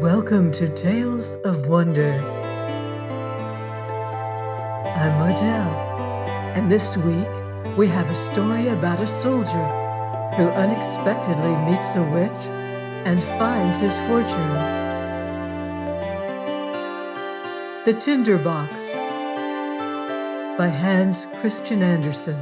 Welcome to Tales of Wonder. I'm Mardell, and this week we have a story about a soldier who unexpectedly meets a witch and finds his fortune. The Tinder Box by Hans Christian Andersen.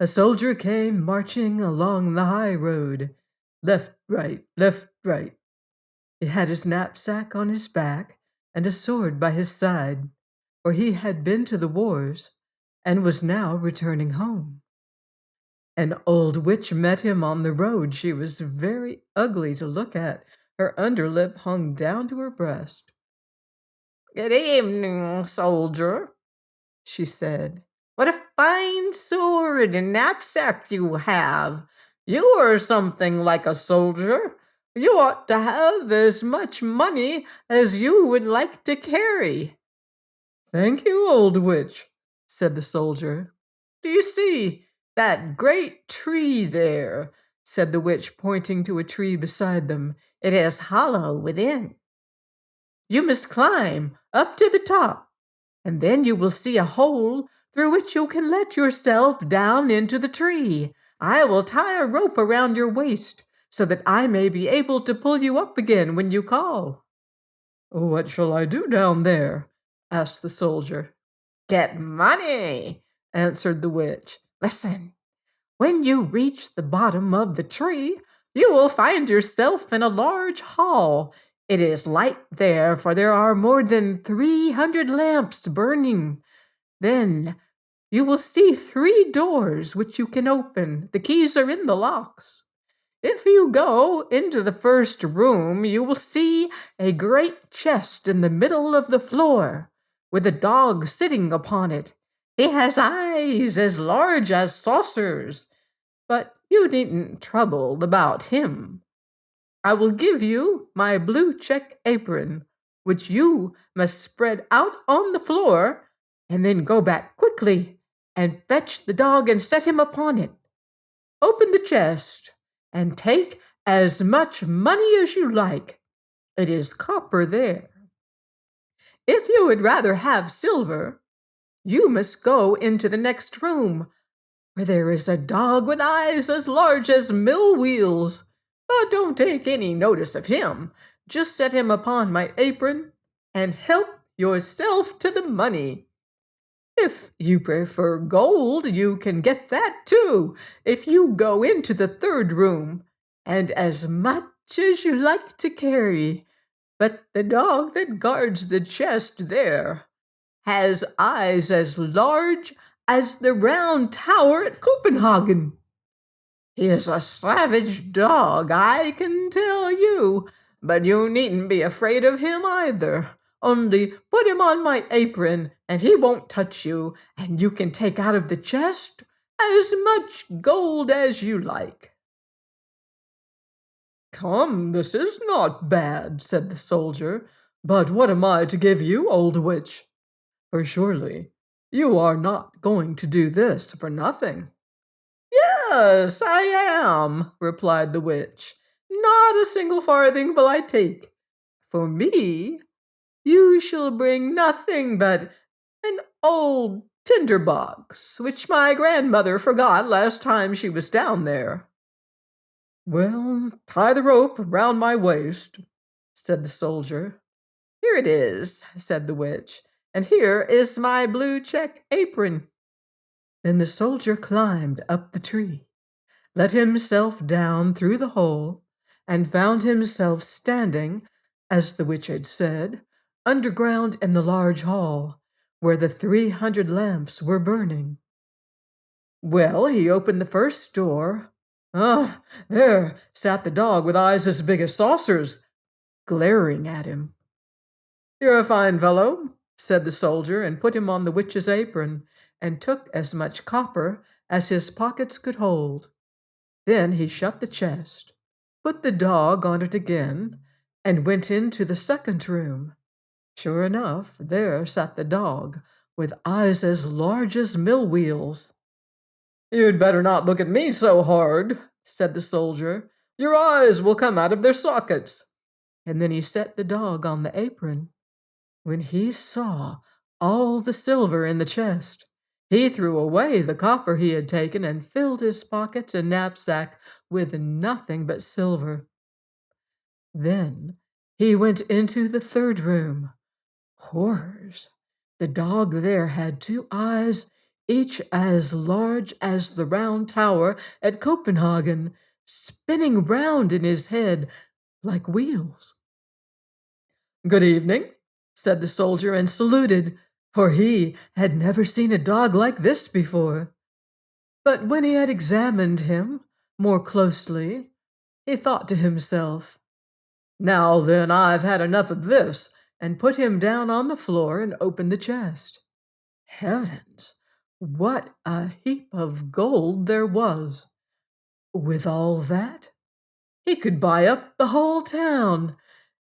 A soldier came marching along the high road, left, right. He had his knapsack on his back and a sword by his side, for he had been to the wars and was now returning home. An old witch met him on the road. She was very ugly to look at. Her underlip hung down to her breast. "Good evening, soldier," she said. "What a fine sword and knapsack you have. You are something like a soldier. You ought to have as much money as you would like to carry." "Thank you, old witch," said the soldier. "Do you see that great tree there?" said the witch, pointing to a tree beside them. "It is hollow within. You must climb up to the top, and then you will see a hole through which you can let yourself down into the tree. I will tie a rope around your waist so that I may be able to pull you up again when you call." "What shall I do down there?" asked the soldier. "Get money," answered the witch. "Listen. When you reach the bottom of the tree, you will find yourself in a large hall. It is light there, for there are more than 300 lamps burning. Then you will see 3 doors which you can open. The keys are in the locks. If you go into the first room, you will see a great chest in the middle of the floor, with a dog sitting upon it. He has eyes as large as saucers, but you needn't trouble about him. I will give you my blue check apron, which you must spread out on the floor, and then go back quickly and fetch the dog and set him upon it. Open the chest and take as much money as you like. It is copper there. If you would rather have silver, you must go into the next room, where there is a dog with eyes as large as mill wheels. But don't take any notice of him. Just set him upon my apron and help yourself to the money. If you prefer gold, you can get that too, if you go into the third room, and as much as you like to carry. But the dog that guards the chest there has eyes as large as the round tower at Copenhagen. He is a savage dog, I can tell you, but you needn't be afraid of him either. Only put him on my apron, and he won't touch you, and you can take out of the chest as much gold as you like." "Come, this is not bad," said the soldier. "But what am I to give you, old witch? For surely you are not going to do this for nothing." "Yes, I am," replied the witch. "Not a single farthing will I take. For me, you shall bring nothing but an old tinder box, which my grandmother forgot last time she was down there." "Well, tie the rope round my waist," said the soldier. "Here it is," said the witch, "and here is my blue check apron." Then the soldier climbed up the tree, let himself down through the hole, and found himself standing, as the witch had said, underground in the large hall, where the 300 lamps were burning. Well, he opened the first door. Ah, there sat the dog with eyes as big as saucers, glaring at him. "You're a fine fellow," said the soldier, and put him on the witch's apron, and took as much copper as his pockets could hold. Then he shut the chest, put the dog on it again, and went into the second room. Sure enough, there sat the dog, with eyes as large as mill wheels. "You'd better not look at me so hard," said the soldier. "Your eyes will come out of their sockets." And then he set the dog on the apron. When he saw all the silver in the chest, he threw away the copper he had taken and filled his pockets and knapsack with nothing but silver. Then he went into the third room. Horrors! The dog there had two eyes, each as large as the round tower at Copenhagen, spinning round in his head like wheels. "Good evening," said the soldier, and saluted, for he had never seen a dog like this before. But when he had examined him more closely, he thought to himself, "Now then, I've had enough of this," and put him down on the floor and opened the chest. Heavens! What a heap of gold there was! With all that, he could buy up the whole town,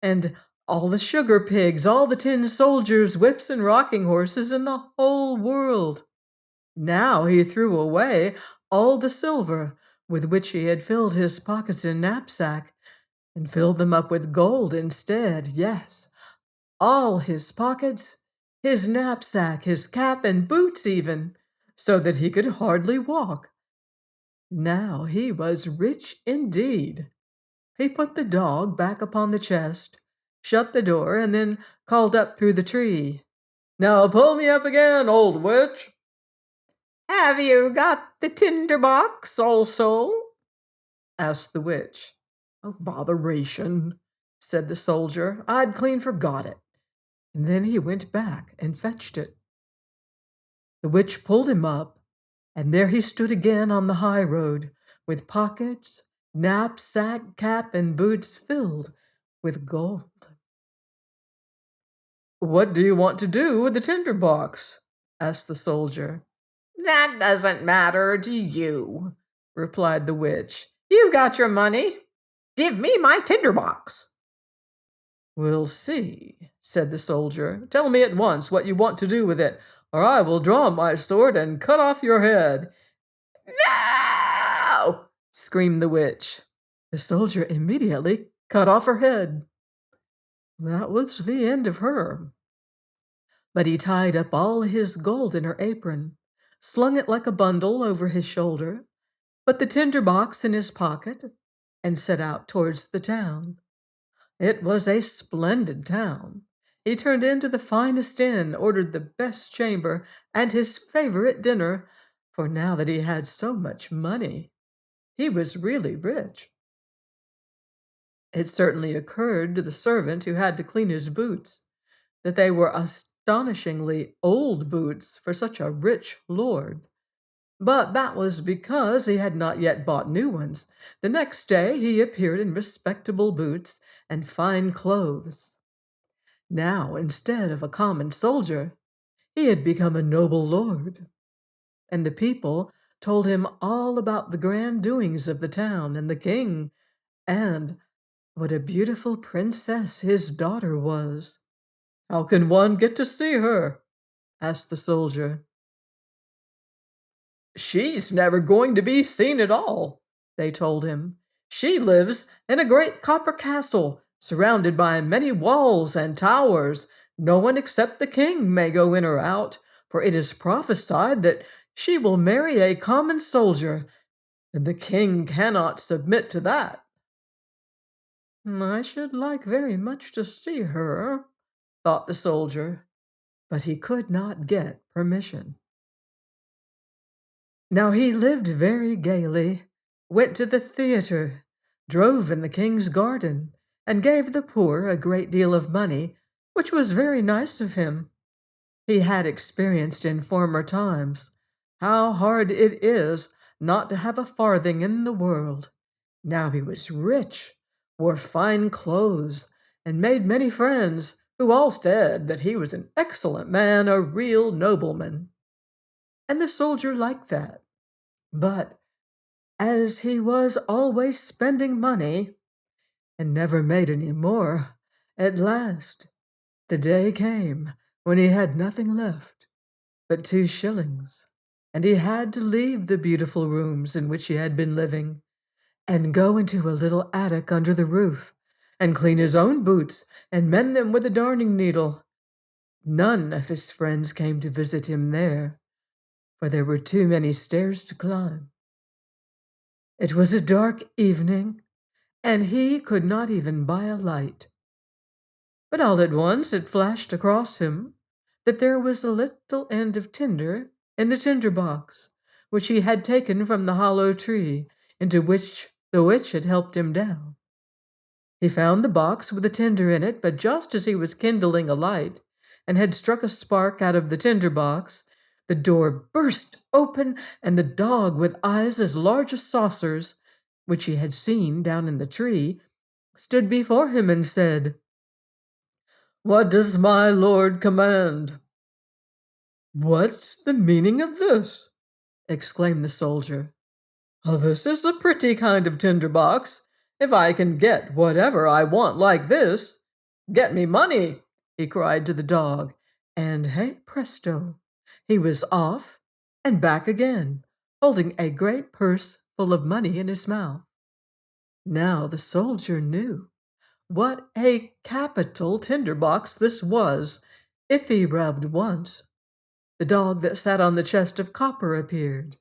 and all the sugar pigs, all the tin soldiers, whips, and rocking horses in the whole world. Now he threw away all the silver with which he had filled his pockets and knapsack, and filled them up with gold instead. Yes, all his pockets, his knapsack, his cap, and boots even, so that he could hardly walk. Now he was rich indeed. He put the dog back upon the chest, shut the door, and then called up through the tree, "Now pull me up again, old witch." "Have you got the tinder box also?" asked the witch. "Oh, botheration," said the soldier. "I'd clean forgot it." And then he went back and fetched it. The witch pulled him up, and there he stood again on the high road, with pockets, knapsack, cap, and boots filled with gold. "What do you want to do with the tinder box?" asked the soldier. "That doesn't matter to you," replied the witch. "You've got your money. Give me my tinder box." "We'll see," said the soldier. "Tell me at once what you want to do with it, or I will draw my sword and cut off your head." "No!" screamed the witch. The soldier immediately cut off her head. That was the end of her. But he tied up all his gold in her apron, slung it like a bundle over his shoulder, put the tinder box in his pocket, and set out towards the town. It was a splendid town. He turned into the finest inn, ordered the best chamber, and his favorite dinner, for now that he had so much money, he was really rich. It certainly occurred to the servant who had to clean his boots that they were astonishingly old boots for such a rich lord. But that was because he had not yet bought new ones. The next day he appeared in respectable boots and fine clothes. Now, instead of a common soldier, he had become a noble lord, and the people told him all about the grand doings of the town and the king, and what a beautiful princess his daughter was. "How can one get to see her?" asked the soldier. "She's never going to be seen at all," they told him. "She lives in a great copper castle, surrounded by many walls and towers. No one except the king may go in or out, for it is prophesied that she will marry a common soldier, and the king cannot submit to that." "I should like very much to see her," thought the soldier, but he could not get permission. Now he lived very gaily, went to the theatre, drove in the king's garden, and gave the poor a great deal of money, which was very nice of him. He had experienced in former times how hard it is not to have a farthing in the world. Now he was rich, wore fine clothes, and made many friends, who all said that he was an excellent man, a real nobleman. And the soldier liked that. But as he was always spending money and never made any more, at last The day came when he had nothing left but 2 shillings, and he had to leave the beautiful rooms in which he had been living and go into a little attic under the roof and clean his own boots and mend them with a darning needle. None of his friends came to visit him there, for there were too many stairs to climb. It was a dark evening, and he could not even buy a light. But all at once it flashed across him that there was a little end of tinder in the tinder box, which he had taken from the hollow tree into which the witch had helped him down. He found the box with the tinder in it, but just as he was kindling a light and had struck a spark out of the tinder box, the door burst open, and the dog with eyes as large as saucers, which he had seen down in the tree, stood before him and said, "What does my lord command?" "What's the meaning of this?" exclaimed the soldier. "This is a pretty kind of tinder box. If I can get whatever I want like this, get me money," he cried to the dog, and hey presto, he was off and back again, holding a great purse full of money in his mouth. Now the soldier knew what a capital tinder box this was. If he rubbed once, the dog that sat on the chest of copper appeared.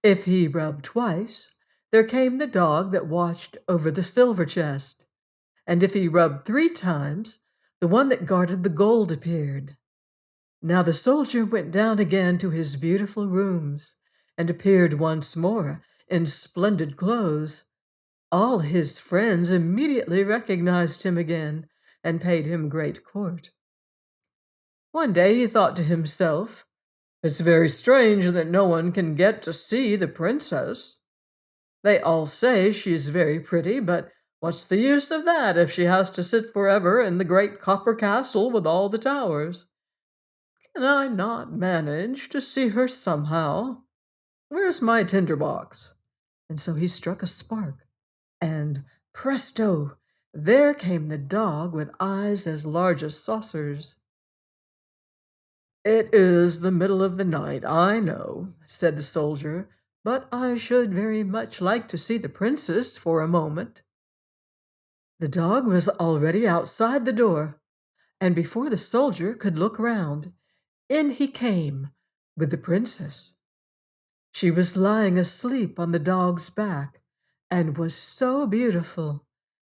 If he rubbed twice, there came the dog that watched over the silver chest. And if he rubbed 3 times, the one that guarded the gold appeared. Now the soldier went down again to his beautiful rooms and appeared once more in splendid clothes. All his friends immediately recognized him again and paid him great court. One day he thought to himself, "It's very strange that no one can get to see the princess. They all say she's very pretty, but what's the use of that if she has to sit forever in the great copper castle with all the towers? Can I not manage to see her somehow? Where's my tinder box?" And so he struck a spark, and presto, there came the dog with eyes as large as saucers. "It is the middle of the night, I know," said the soldier, "but I should very much like to see the princess for a moment." The dog was already outside the door, and before the soldier could look round, in he came with the princess. She was lying asleep on the dog's back, and was so beautiful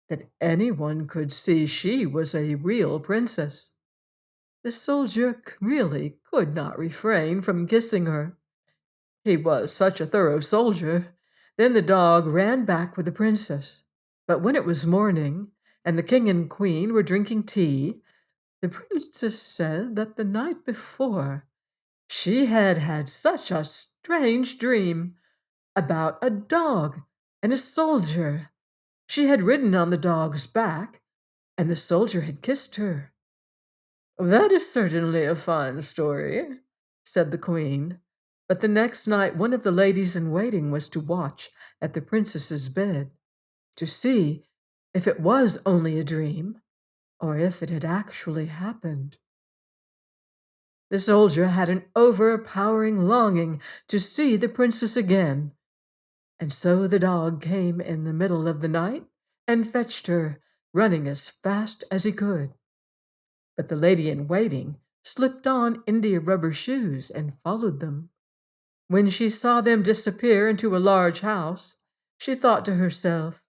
that anyone could see she was a real princess. The soldier really could not refrain from kissing her. He was such a thorough soldier. Then the dog ran back with the princess. But when it was morning, and the king and queen were drinking tea, the princess said that the night before she had had such a strange dream about a dog and a soldier. She had ridden on the dog's back, and the soldier had kissed her. "That is certainly a fine story," said the queen. But the next night one of the ladies in waiting was to watch at the princess's bed, to see if it was only a dream or if it had actually happened. The soldier had an overpowering longing to see the princess again, and so the dog came in the middle of the night and fetched her, running as fast as he could. But the lady in waiting slipped on India rubber shoes and followed them. When she saw them disappear into a large house, she thought to herself,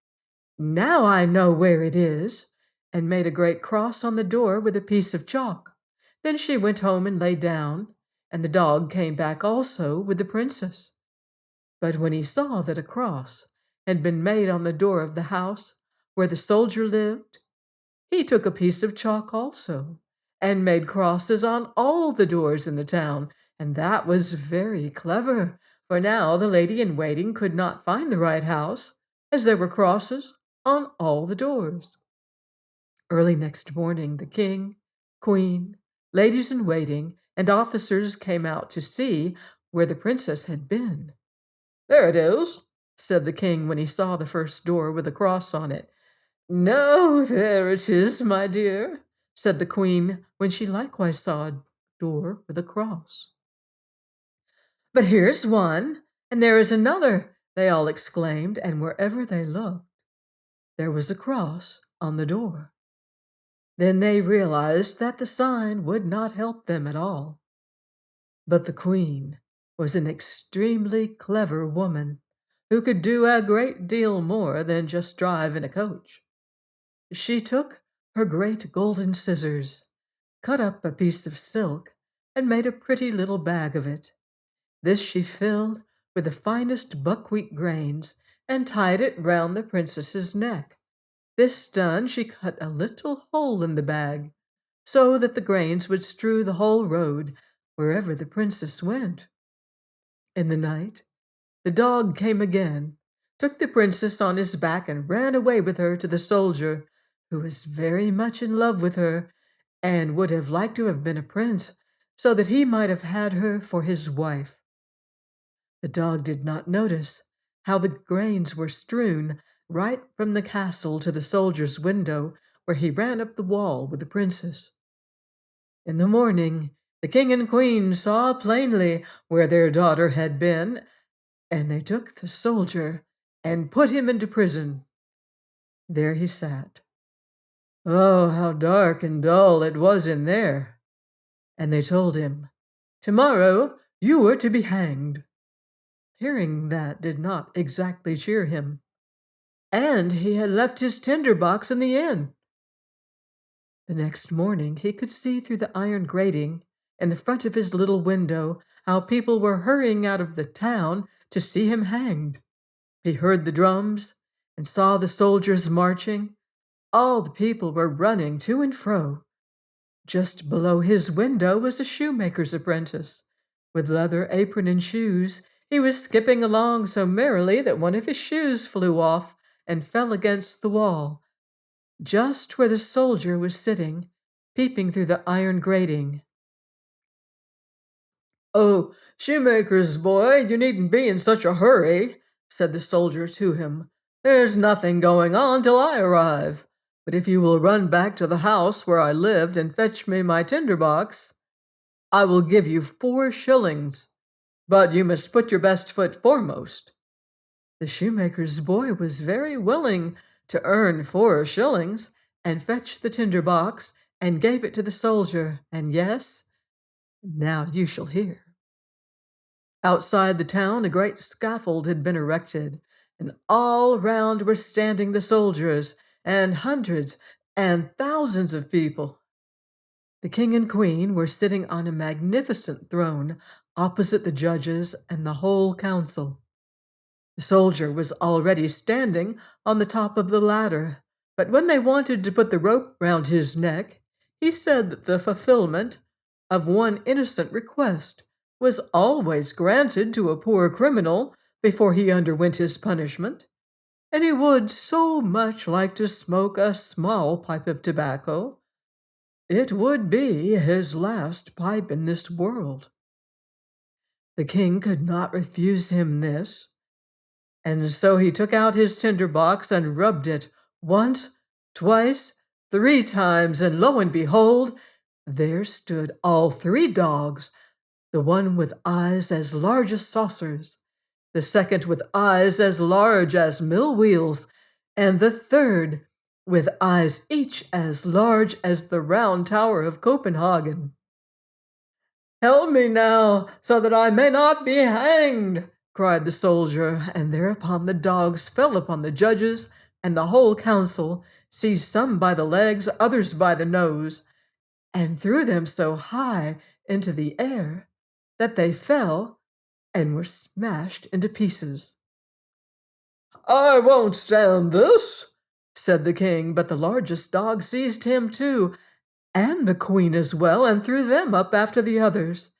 "Now I know where it is," and made a great cross on the door with a piece of chalk. Then she went home and lay down, and the dog came back also with the princess. But when he saw that a cross had been made on the door of the house where the soldier lived, he took a piece of chalk also, and made crosses on all the doors in the town, and that was very clever, for now the lady in waiting could not find the right house, as there were crosses on all the doors. Early next morning, the king, queen, ladies in waiting, and officers came out to see where the princess had been. "There it is," said the king when he saw the first door with a cross on it. "No, there it is, my dear," said the queen when she likewise saw a door with a cross. But here's one, and there is another, they all exclaimed, and wherever they looked, there was a cross on the door. Then they realized that the sign would not help them at all. But the queen was an extremely clever woman who could do a great deal more than just drive in a coach. She took her great golden scissors, cut up a piece of silk, and made a pretty little bag of it. This she filled with the finest buckwheat grains and tied it round the princess's neck. This done, she cut a little hole in the bag, so that the grains would strew the whole road wherever the princess went. In the night, the dog came again, took the princess on his back, and ran away with her to the soldier, who was very much in love with her, and would have liked to have been a prince, so that he might have had her for his wife. The dog did not notice how the grains were strewn right from the castle to the soldier's window, where he ran up the wall with the princess. In the morning, the king and queen saw plainly where their daughter had been, and they took the soldier and put him into prison. There he sat. Oh, how dark and dull it was in there! And they told him, "Tomorrow you were to be hanged." Hearing that did not exactly cheer him, and he had left his tinder box in the inn. The next morning he could see through the iron grating in the front of his little window how people were hurrying out of the town to see him hanged. He heard the drums and saw the soldiers marching. All the people were running to and fro. Just below his window was a shoemaker's apprentice. With leather apron and shoes, he was skipping along so merrily that one of his shoes flew off and fell against the wall, just where the soldier was sitting, peeping through the iron grating. "Oh, shoemaker's boy, you needn't be in such a hurry," said the soldier to him. "There's nothing going on till I arrive. But if you will run back to the house where I lived and fetch me my tinder box, I will give you 4 shillings. But you must put your best foot foremost." The shoemaker's boy was very willing to earn 4 shillings and fetch the tinder box and gave it to the soldier. And yes, now you shall hear. Outside the town, a great scaffold had been erected, and all round were standing the soldiers and hundreds and thousands of people. The king and queen were sitting on a magnificent throne opposite the judges and the whole council. The soldier was already standing on the top of the ladder, but when they wanted to put the rope round his neck, he said that the fulfillment of one innocent request was always granted to a poor criminal before he underwent his punishment, and he would so much like to smoke a small pipe of tobacco. It would be his last pipe in this world. The king could not refuse him this, and so he took out his tinder box and rubbed it once, twice, 3 times, and lo and behold, there stood all 3 dogs, the one with eyes as large as saucers, the second with eyes as large as mill wheels, and the third with eyes each as large as the round tower of Copenhagen. "Help me now, so that I may not be hanged," cried the soldier, and thereupon the dogs fell upon the judges and the whole council, seized some by the legs, others by the nose, and threw them so high into the air that they fell and were smashed into pieces. "I won't stand this," said the king, but the largest dog seized him too, and the queen as well, and threw them up after the others.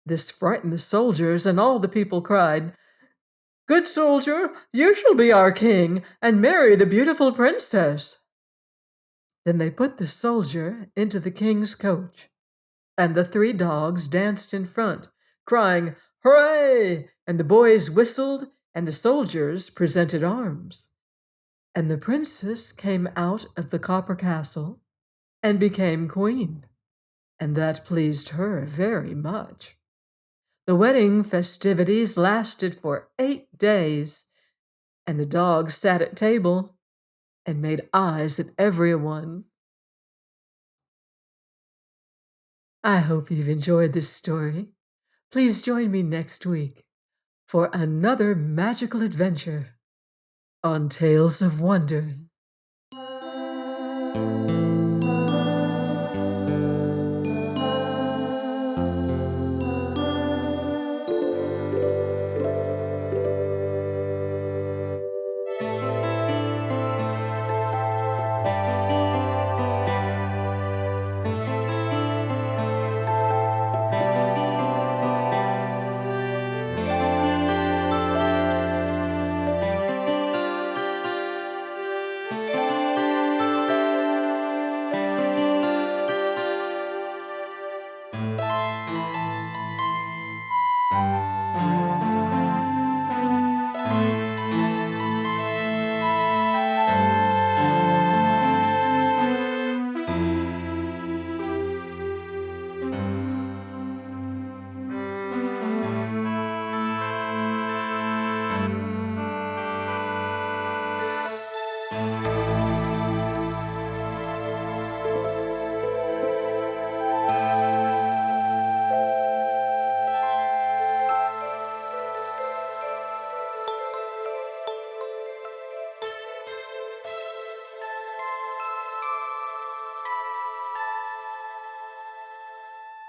This frightened the soldiers, and all the people cried, "Good soldier, you shall be our king and marry the beautiful princess." Then they put the soldier into the king's coach, and the 3 dogs danced in front, crying, "Hooray!" And the boys whistled, and the soldiers presented arms. And the princess came out of the copper castle, and became queen, and that pleased her very much. The wedding festivities lasted for 8 days, and the dog sat at table and made eyes at everyone. I hope you've enjoyed this story. Please join me next week for another magical adventure on Tales of Wonder.